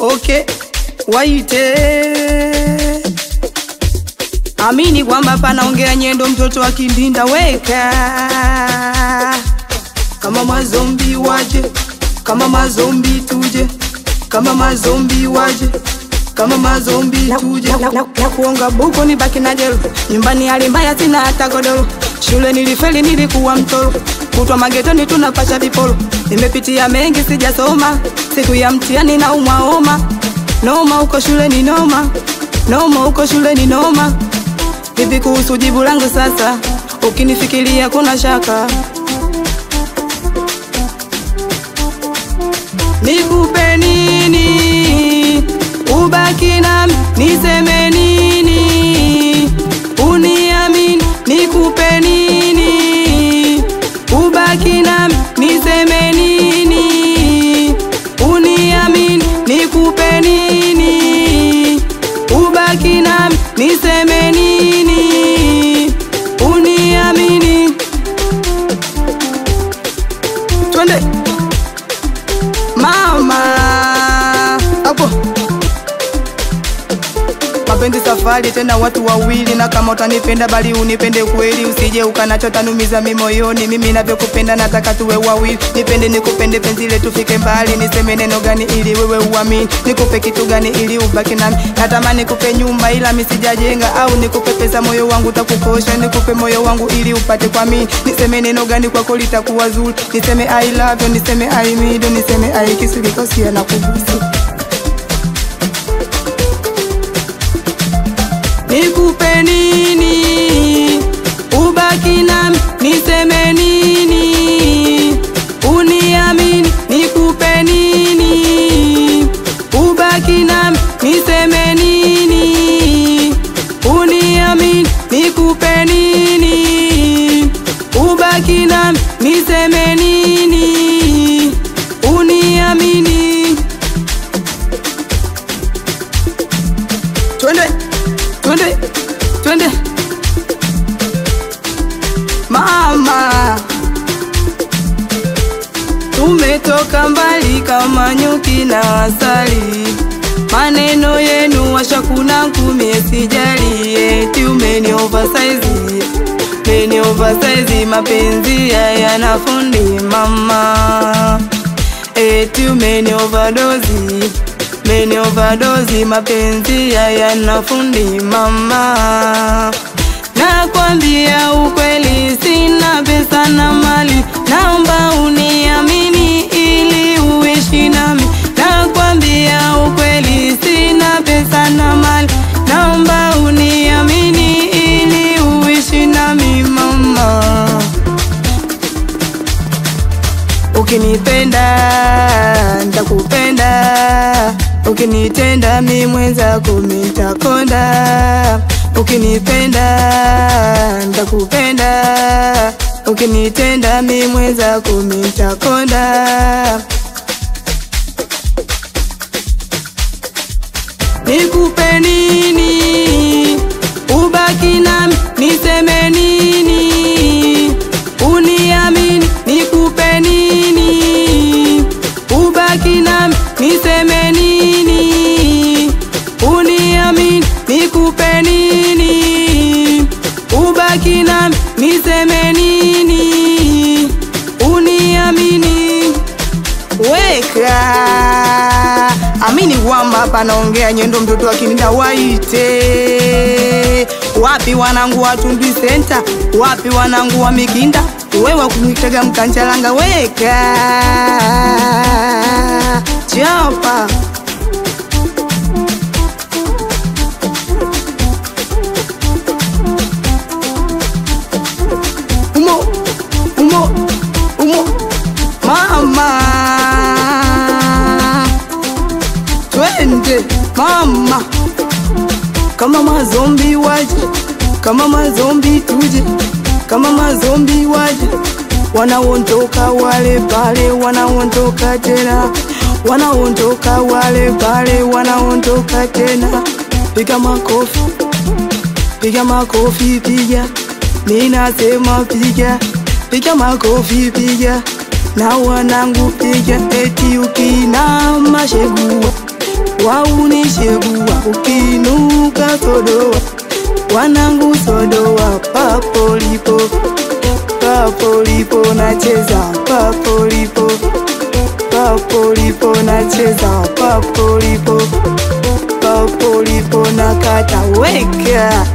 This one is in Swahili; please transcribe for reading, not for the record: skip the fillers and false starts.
Okay, waite. Amini kwamba panaongea nyendo mtoto wa Kindinda weka. Kama mazombi waje, kama mazombi tuje, kama mazombi waje, kama mazombi tuje. Na kuonga buko ni baki na jelo, nyumbani hali mbaya sina hata godoro. Shule nilifeli nilikuwa mtoro, kutwa magetoni tunapasha vipolo. Nimepitia mengi sijasoma, siku ya mtihani na homa. Noma uko shule ni noma, noma uko shule ni noma. Vipi kuhusu jibu langu sasa, ukinifikiria kuna shaka. Nikupe nini, ubaki nami, niseme nini, uniamini. Nikupe nini, ubaki nami, niseme nini, uniamini. Nikupe nini, ubaki nami, niseme nini, uniamini. Twende mama hapo. Mapenzi safari tena watu wawili, na kama utanipenda bali unipende kweli. Usije ukanachota numiza mimi moyoni, mimi ninavyokupenda nataka tuwe wawili. Nipende nikupende penzi letu tufike mbali. Niseme neno gani ili wewe uamini, nikupe kitu gani ili ubaki nami. Natamani nikupe nyumba ila mimi sijajenga, au nikupe pesa moyo wangu utakukosha. Nikupe moyo wangu ili upate kwa mimi. Niseme neno gani kwako litakuwa zuri. Niseme I love you, niseme I need you, niseme I kiss you because you na kubusu. Nikupe nini, ubaki nami, niseme nini, uniamini. Nikupe nini, ubaki nami, niseme nini, uniamini. Nikupe nini, ubaki nami, niseme nini, uniamini. Twende, twende, twende mama. Tumetoka mbali kama nyuki na asali, maneno yenu washakuna kumie sijali. Eti umeni oversize, mapenzi ya nafundi mama. Eti umeni overdose, mapenzi ya nafundi mama. Nakwambia ukweli sina pesa na mali, naomba uniamini ili uishi nami. Nakwambia ukweli sina pesa na mali, naomba uniamini ili uishi nami mama. Ukinipenda nitakupenda, ukinitenda mimi mwenzako mimi nitakonda. Ukinipenda nitakupenda, ukinitenda mimi mwenzako mimi nitakonda. Nikupe nini, ubaki nami, niseme nini, uniamini. Nikupe nini, ubaki nami, niseme nini, uniamini. Nikupe nini, ubaki nami, niseme nini, uniamini. Weka amini kwamba panaongea nyendo mtoto wa Kindinda waite. Wapi wanangu wa Tundwi Center, wapi wanangu wa Mikinda, wewe kunitega mkanchalanga. Weka chapa umo mama. Twende mama, kama mazombi waje, kama mazombi tuje, kama mazombi waje. Wanaondoka wale pale, wanaondoka tena, wanaondoka wale pale, wanaondoka tena. Piga makofi, piga makofi, piga. Mimi nasema piga, piga makofi, piga. Na wanangu piga. Eti ukinama shegua, waunishegua ukinuka sodoa, wanangu sodoa, papolipo papolipo nacheza, papolipo papolipo nacheza, papolipo papolipo nakata weka.